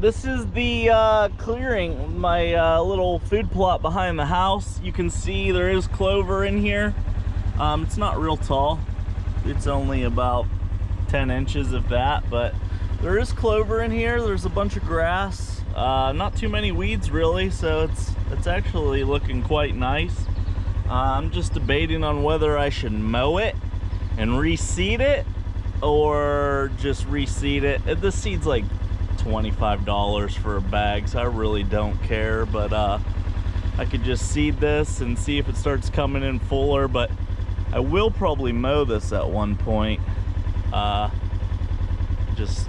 This is the clearing, my little food plot behind the house. You can see there is clover in here. It's not real tall. It's only about 10 inches of that, but there is clover in here. There's a bunch of grass, not too many weeds really, so it's actually looking quite nice. I'm just debating on whether I should mow it and reseed it or just reseed it. This seed's like $25 for a bag, so I really don't care, but I could just seed this and see if it starts coming in fuller. But I will probably mow this at one point, just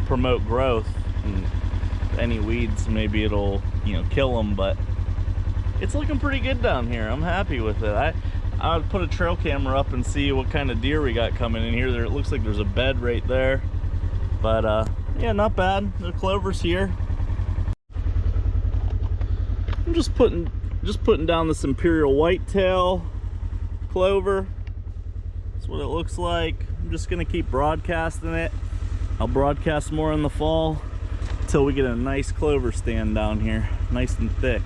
promote growth, and any weeds maybe it'll, you know, kill them. But it's looking pretty good down here. I'm happy with it. I would put a trail camera up and see what kind of deer we got coming in here. It looks like there's a bed right there, but yeah, not bad. The clover's here. I'm just putting down this imperial whitetail clover. That's what it looks like. I'm just gonna keep broadcasting it. I'll broadcast more in the fall until we get a nice clover stand down here, nice and thick.